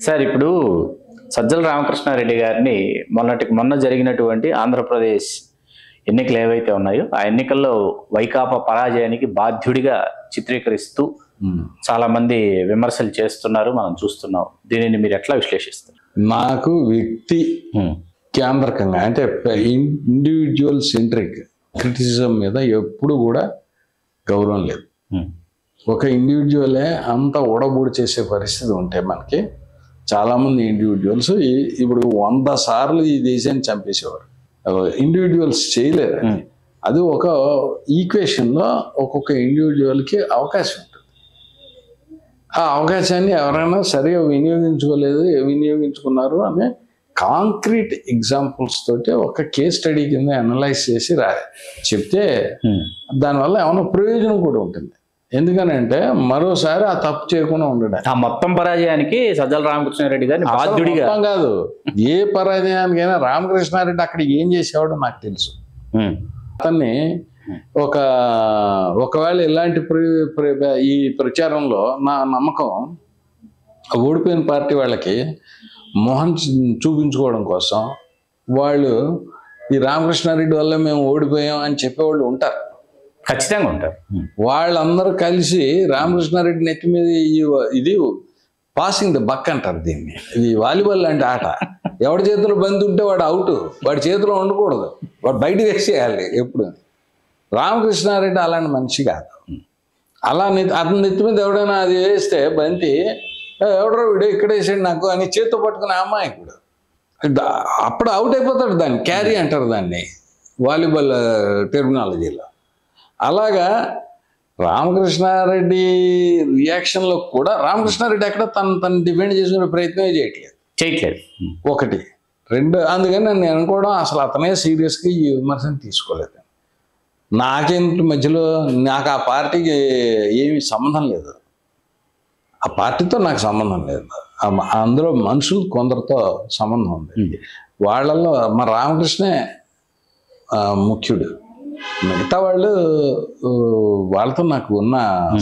Sir ఇప్పుడు సజ్జల రామకృష్ణారెడ్డి గారిని మొన్న జరిగినటువంటి ఆంధ్రప్రదేశ్ ఎన్నికలు ఏవైతే ఉన్నాయో ఆ ఎన్నికల్లో వైకాపా పరాజయానికి బాధ్యుడిగా చిత్రీకరిస్తూ చాలా మంది విమర్శలు చేస్తున్నారు, మనం చూస్తున్నాం. దీనిని మీరు ఎట్లా విశ్లేషిస్తారు? నాకు వ్యక్తి కేంద్రకంగా అంటే ఇండివిజువల్ సెంట్రిక్ క్రిటిసిజం మీద ఎప్పుడు కూడా గౌరవం లేదు. ఒక ఇండివిజువలే అంత ఓడబూడి చేసే పరిస్థితి ఉంటే మనకి చాలామంది ఇండివిజువల్స్ ఇప్పుడు 100 సార్లు ఈ దేశాన్ని చంపేసేవారు. ఇండివిజువల్స్ చేయలేరు. అది ఒక ఈక్వేషన్లో ఒక్కొక్క ఇండివిజువల్కి అవకాశం ఉంటుంది. ఆ అవకాశాన్ని ఎవరైనా సరిగా వినియోగించుకున్నారు అనే కాంక్రీట్ ఎగ్జాంపుల్స్ తోటి ఒక కేస్ స్టడీ కింద అనలైజ్ చేసి చెప్తే దానివల్ల ఏమైనా ప్రయోజనం కూడా ఉంటుంది. ఎందుకనంటే మరోసారి ఆ తప్పు చేయకుండా ఉండడం. ఆ మొత్తం పరాజయానికి సజ్జల రామకృష్ణారెడ్డి గారిని బాధ్యుడిగా కాదు, ఏ పరాజయానికైనా రామకృష్ణారెడ్డి అక్కడ ఏం చేసేవాడో నాకు తెలుసు. అతన్ని ఒకవేళ ఇలాంటి ఈ ప్రచారంలో నా నమ్మకం ఓడిపోయిన పార్టీ వాళ్ళకి మొహం చూపించుకోవడం కోసం వాళ్ళు ఈ రామకృష్ణారెడ్డి వల్ల మేము ఓడిపోయాం అని చెప్పేవాళ్ళు ఉంటారు, ఖచ్చితంగా ఉంటారు. వాళ్ళందరూ కలిసి రామకృష్ణారెడ్డి నెత్తి మీద ఇది పాసింగ్ ద బక్ అంటారు దీన్ని. ఇది వాలీబాల్ లాంటి ఆట. ఎవడి చేతిలో బంతి ఉంటే వాడు అవుట్, వాడి చేతిలో ఉండకూడదు, వాడు బయట వేసేయాలి ఎప్పుడు. రామకృష్ణారెడ్డి అలాంటి మనిషి కాదు. అలా అతని నెత్తి మీద ఎవడైనా అది వేస్తే బంతి ఎవడో వీడు ఇక్కడ వేసాడు నాకు అని చేతితో పట్టుకునే అమ్మాయికుడు అప్పుడు అవుట్ అయిపోతాడు. దాన్ని క్యారీ అంటారు దాన్ని వాలీబాల్ టెర్మినాలజీలో. అలాగా రామకృష్ణారెడ్డి రియాక్షన్లో కూడా రామకృష్ణారెడ్డి ఎక్కడ తను డిఫెండ్ చేసుకునే ప్రయత్నమే చేయట్లేదు. ఒకటి. రెండు, అందుకని నేను అనుకోవడం అసలు అతనే సీరియస్గా ఈ విమర్శను తీసుకోలేదు. నాకేంటి మధ్యలో నాకు ఆ పార్టీకి ఏమీ సంబంధం లేదు, ఆ పార్టీతో నాకు సంబంధం లేదు. అందులో మనుషులు కొందరితో సంబంధం ఉంది. వాళ్ళల్లో మా రామకృష్ణే ముఖ్యుడు. మిగతా వాళ్ళతో నాకు ఉన్న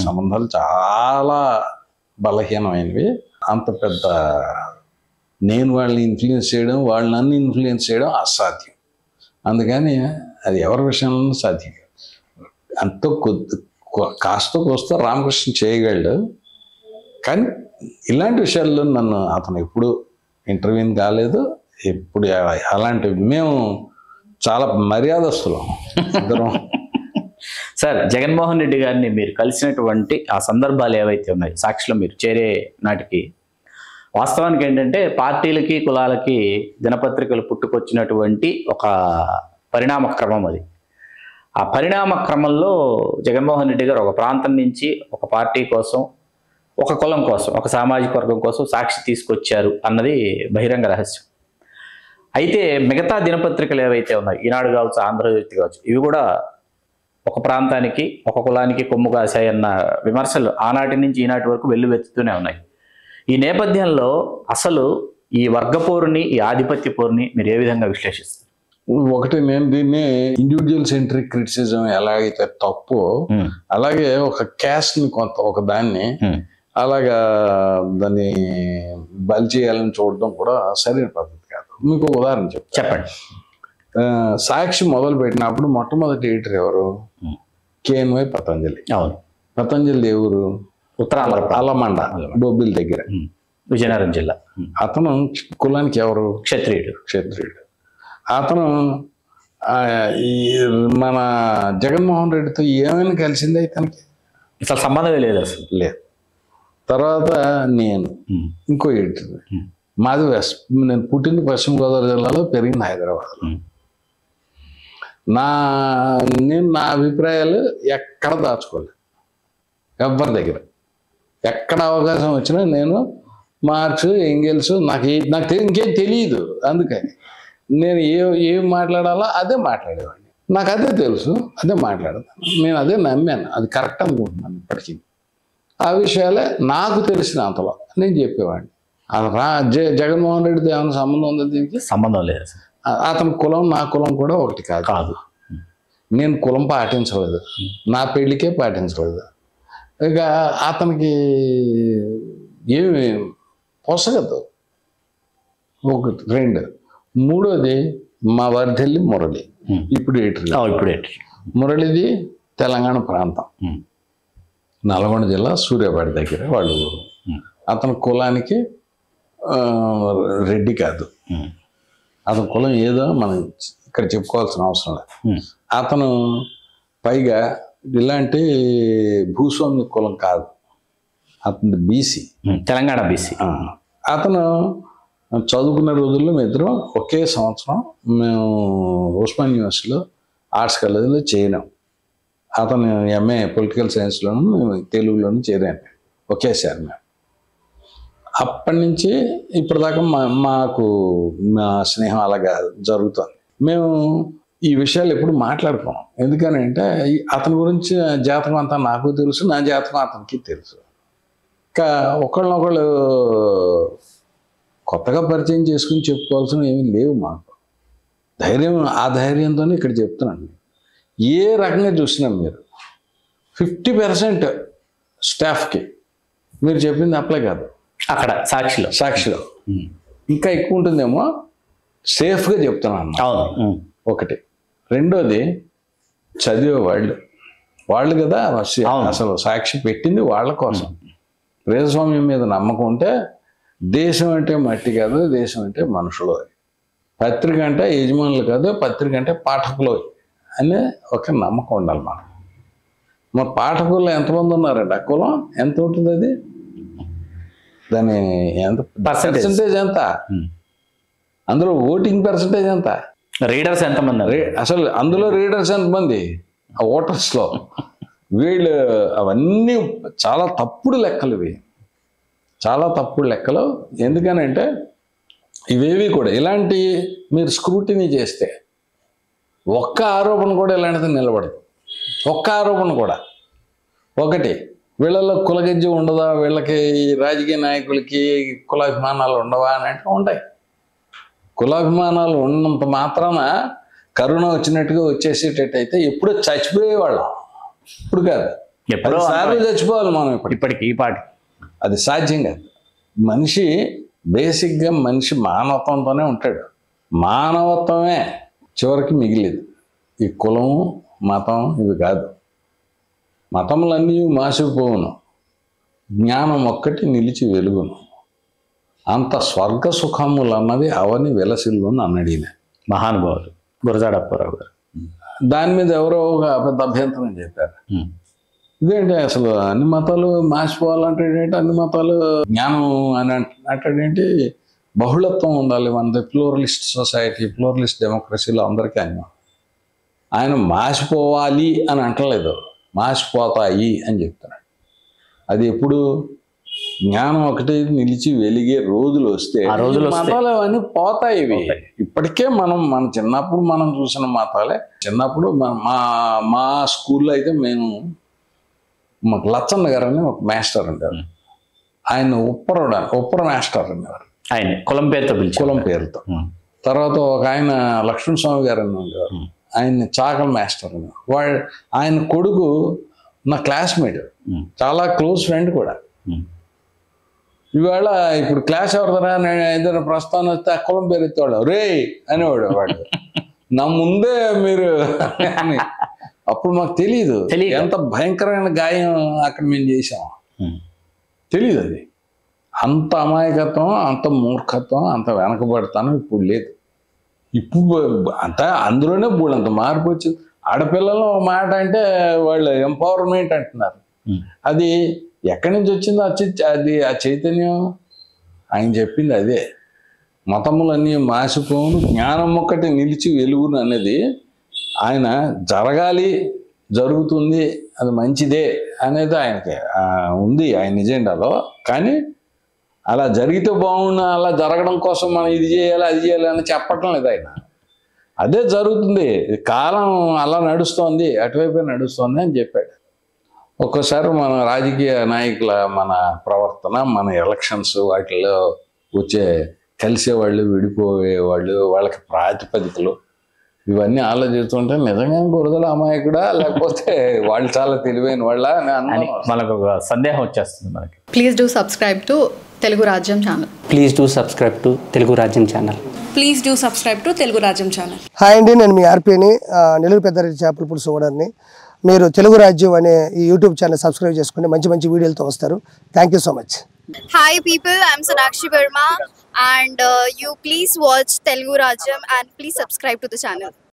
సంబంధాలు చాలా బలహీనమైనవి. అంత పెద్ద నేను వాళ్ళని ఇన్ఫ్లుయెన్స్ చేయడం, వాళ్ళు నన్ను ఇన్ఫ్లుయెన్స్ చేయడం అసాధ్యం. అందుకని అది ఎవరి విషయంలో సాధ్యం. అంత కాస్త కోస్త రామకృష్ణ చేయగలడు, కానీ ఇలాంటి విషయాల్లో అతను ఎప్పుడు ఇంటర్వ్యూని కాలేదు. ఎప్పుడు అలాంటివి మేము చాలా మర్యాదస్తులం అందరం. సార్, జగన్మోహన్ రెడ్డి గారిని మీరు కలిసినటువంటి ఆ సందర్భాలు ఏవైతే ఉన్నాయి, సాక్షిలో మీరు చేరే నాటికి వాస్తవానికి ఏంటంటే పార్టీలకి కులాలకి దినపత్రికలు పుట్టుకొచ్చినటువంటి ఒక పరిణామ క్రమం అది. ఆ పరిణామ క్రమంలో జగన్మోహన్ రెడ్డి గారు ఒక ప్రాంతం నుంచి ఒక పార్టీ కోసం, ఒక కులం కోసం, ఒక సామాజిక వర్గం కోసం సాక్షి తీసుకొచ్చారు అన్నది బహిరంగ రహస్యం. అయితే మిగతా దినపత్రికలు ఏవైతే ఉన్నాయి, ఈనాడు కావచ్చు, ఆంధ్రజ్యోతి కావచ్చు, ఇవి కూడా ఒక ప్రాంతానికి ఒక కులానికి కొమ్ము కాశాయన్న విమర్శలు ఆనాటి నుంచి ఈనాటి వరకు వెల్లువెత్తుతూనే ఉన్నాయి. ఈ నేపథ్యంలో అసలు ఈ వర్గపోరుని, ఈ ఆధిపత్య పోరుని మీరు ఏ విధంగా విశ్లేషిస్తారు? ఒకటి, నేను దీన్ని ఇండివిజువల్ సెంట్రిక్ క్రిటిసిజం ఎలాగైతే తప్పు, అలాగే ఒక క్యాస్ట్ని ఒక దాన్ని అలాగా దాన్ని బలి చేయాలని చూడడం కూడా సరైన పద్ధతి కాదు. మీకు ఉదాహరణ చెప్పండి. సాక్షి మొదలు పెట్టినప్పుడు మొట్టమొదటి ఎడిటర్ ఎవరు? కేఎన్వై పతంజలి. అవును. పతంజలి ఎవరు? ఉత్తరాంధ్ర, అల్లమండ, బొబ్బిలి దగ్గర, విజయనగరం జిల్లా. అతను కులానికి ఎవరు? క్షత్రియుడు. అతను మన జగన్మోహన్ రెడ్డితో ఏమైనా కలిసిందే ఇతనికి? అసలు సంబంధమే లేదు, అసలు లేదు. తర్వాత నేను ఇంకో ఎడిటర్, మాది నేను పుట్టింది పశ్చిమ గోదావరి జిల్లాలో, పెరిగింది హైదరాబాద్లో. నేను నా అభిప్రాయాలు ఎక్కడ దాచుకోలేదు, ఎవ్వరి దగ్గర. ఎక్కడ అవకాశం వచ్చినా నేను మార్క్స్, ఎంగెల్స్ నాకు ఇంకేం తెలియదు. అందుకని నేను ఏం మాట్లాడాలో అదే మాట్లాడేవాడిని. నాకు అదే తెలుసు, అదే మాట్లాడతాను. నేను అదే నమ్మాను, అది కరెక్ట్ అనుకుంటున్నాను ఇప్పటికీ. ఆ విషయాలే నాకు తెలిసిన అంతలో నేను చెప్పేవాడిని. జగన్మోహన్ రెడ్డితో ఏమైనా సంబంధం ఉందా? దీనికి సంబంధం లేదు. అతని కులం నా కులం కూడా ఒకటి కాదు. నేను కులం పాటించలేదు, నా పెళ్ళికే పాటించలేదు. ఇక అతనికి ఏమి పొసగదు. ఒకటి. రెండు, మూడోది మా వర్ధల్లి మురళి, ఇప్పుడు ఎడిటర్. మురళిది తెలంగాణ ప్రాంతం, నల్గొండ జిల్లా సూర్యాపేట దగ్గర వాళ్ళ ఊరు. అతని కులానికి రెడ్డి కాదు, అతని కులం ఏదో మనం ఇక్కడ చెప్పుకోవాల్సిన అవసరం లేదు. అతను పైగా ఇలాంటి భూస్వామ్య కులం కాదు, అతను బీసీ, తెలంగాణ బీసీ. అతను చదువుకున్న రోజుల్లో మేము ఇద్దరం ఒకే సంవత్సరం మేము ఉస్మాన్ యూనివర్సిటీలో ఆర్ట్స్ కాలేజీలో చేరినాం. అతను ఎంఏ పొలిటికల్ సైన్స్లోను, మేము తెలుగులోను చేరాను ఒకేసారి. మేము అప్పటి నుంచి ఇప్పటిదాకా మాకు మా స్నేహం అలాగా జరుగుతుంది. మేము ఈ విషయాలు ఎప్పుడు మాట్లాడుకోం. ఎందుకని అంటే అతని గురించి జాతకం అంతా నాకు తెలుసు, నా జాతకం అతనికి తెలుసు. ఇంకా ఒకళ్ళనొకళ్ళు కొత్తగా పరిచయం చేసుకుని చెప్పుకోవాల్సినవి ఏమీ లేవు మాకు. ఆ ధైర్యంతోనే ఇక్కడ చెప్తున్నాను. ఏ రకంగా చూసినా మీరు 50% స్టాఫ్కి మీరు చెప్పింది అప్లై కాదు, అక్కడ సాక్షిలో ఇంకా ఎక్కువ ఉంటుందేమో, సేఫ్గా చెప్తున్నాను. ఒకటి. రెండోది చదివే వాళ్ళు కదా అసలు సాక్షి పెట్టింది వాళ్ళ కోసం. ప్రజాస్వామ్యం మీద నమ్మకం ఉంటే దేశం అంటే మట్టి కాదు, దేశం అంటే మనుషులు. పత్రిక అంటే యజమానులు కాదు, పత్రిక అంటే పాఠకులు అనే ఒక నమ్మకం ఉండాలి మనకు. మరి పాఠకుల్లో ఎంతమంది ఉన్నారండి? ఆ కులం ఎంత ఉంటుంది? అది దాని ఎంత పర్సెంటేజ్ ఎంత? అందులో ఓటింగ్ పర్సెంటేజ్ ఎంత? రీడర్స్ ఎంతమంది? అసలు అందులో రీడర్స్ ఎంతమంది? ఆ ఓటర్స్లో వీళ్ళు అవన్నీ చాలా తప్పుడు లెక్కలు. ఇవి చాలా తప్పుడు లెక్కలు. ఎందుకనంటే ఇవేవి కూడా ఇలాంటి మీరు స్క్రూటినీ చేస్తే ఒక్క ఆరోపణ కూడా ఇలాంటిది నిలబడదు. ఒక్క ఆరోపణ కూడా. ఒకటి, వీళ్ళలో కులగజ్జి ఉండదా, వీళ్ళకి రాజకీయ నాయకులకి కులాభిమానాలు ఉండవా అని అంటే ఉంటాయి. కులాభిమానాలు ఉన్నంత మాత్రాన కరోనా వచ్చినట్టుగా వచ్చేసేటట్టు అయితే ఎప్పుడో చచ్చిపోయేవాళ్ళం. ఇప్పుడు కాదు, ఎప్పుడో సార్లు చచ్చిపోవాలి మనం ఇప్పటికి. ఈ పాటి అది సాధ్యం కాదు. మనిషి బేసిక్గా మనిషి మానవత్వంతోనే ఉంటాడు. మానవత్వమే చివరికి మిగిలేదు. ఈ కులం మతం ఇవి కాదు. మతములన్నీ మాసిపోవును, జ్ఞానం ఒక్కటి నిలిచి వెలుగును, అంత స్వర్గ సుఖములన్నది అవని వెలసిల్లును అన్నడిన మహానుభావులు గురజాడ అప్పారావు గారు. దాని మీద ఎవరో ఒక పెద్ద అభ్యంతరం చెప్పారు. ఇదేంటి అసలు అన్ని మతాలు మాసిపోవాలంటే ఏంటి? అన్ని మతాలు జ్ఞానం అని అంటాడేంటి? బహుళత్వం ఉండాలి మనది, ప్లూరలిస్ట్ సొసైటీ, ప్లూరలిస్ట్ డెమోక్రసీలో అందరికీ ఆయన మాసిపోవాలి అని అంటలేదు, మాసిపోతాయి అని చెప్తున్నాడు. అది ఎప్పుడు? జ్ఞానం ఒకటి నిలిచి వెలిగే రోజులు వస్తే మతాలు అవన్నీ పోతాయి. ఇవి ఇప్పటికే మన చిన్నప్పుడు మనం చూసిన మతాలే. చిన్నప్పుడు మా స్కూల్లో అయితే మాకు లచ్చన్న గారు అని ఒక మాస్టర్ ఉండేవారు. ఆయన ఉప్పర మాస్టర్ అనేవారు. ఆయన కులం పేరుతో. తర్వాత ఒక ఆయన లక్ష్మణస్వామి గారు అని ఉండేవారు. ఆయన చాకల మాస్టర్ అనేవారు. ఆయన కొడుకు నా క్లాస్మేట్, చాలా క్లోజ్ ఫ్రెండ్ కూడా. ఇవాళ ఇప్పుడు క్లాస్ ఎవరిదరా ఏదైనా ప్రస్తావన వస్తే ఆ కులం పేరు ఎత్తేవాడు, రే అనేవాడు వాడు. నా ముందే మీరు అని. అప్పుడు మాకు తెలియదు ఎంత భయంకరమైన గాయం అక్కడ మేము చేసాం. తెలియదు అది. అంత అమాయకత్వం, అంత మూర్ఖత్వం, అంత వెనకబడతాను ఇప్పుడు లేదు. ఇప్పుడు అంతా అందులోనే బోళ్ళంత మార్పు వచ్చింది. ఆడపిల్లలు ఒక మాట అంటే వాళ్ళు ఎంపవర్మెంట్ అంటున్నారు. అది ఎక్కడి నుంచి వచ్చిందో అది ఆ చైతన్యం ఆయన చెప్పింది అదే. మతములన్నీ మాసిపోవును, జ్ఞానం ఒక్కటి నిలిచి వెలుగును అనేది ఆయన జరగాలి, జరుగుతుంది, అది మంచిదే అనేది ఆయనకి ఉంది ఆయన ఎజెండాలో. కానీ అలా జరిగితే బాగున్నా, అలా జరగడం కోసం మనం ఇది చేయాలి అది చేయాలి అని చెప్పటం లేదు ఆయన. అదే జరుగుతుంది, కాలం అలా నడుస్తోంది, అటువైపే నడుస్తోంది అని చెప్పాడు. ఒక్కోసారి మన రాజకీయ నాయకుల మన ప్రవర్తన, మన ఎలక్షన్స్ వాటిల్లో వచ్చే కలిసేవాళ్ళు, విడిపోయేవాళ్ళు, వాళ్ళకి ప్రాతిపదికలు, ఇవన్నీ ఆలోచిస్తుంటే నిజంగా గురజాడ అమాయకుడా లేకపోతే వాళ్ళు చాలా తెలివైన వాళ్ళ అని మనకు ఒక సందేహం వచ్చేస్తుంది మనకి. Please do subscribe to Telugu Rajyam channel. Please do subscribe to Telugu Rajyam channel. Please do subscribe to Telugu Rajyam channel. Hi అండి, నేను మీ ఆర్పీని, నెల్లూరు పెద్దారెడ్డి చేపల పులుసు ఓనర్ని. మీరు తెలుగు రాజ్యం అనే ఈ యూట్యూబ్ ఛానల్ సబ్స్క్రైబ్ చేసుకుని మంచి మంచి వీడియోలతో వస్తారు. Thank you so much. Hi people, I'm Sonakshi Verma and you please watch Telugu Rajyam and please subscribe to the channel.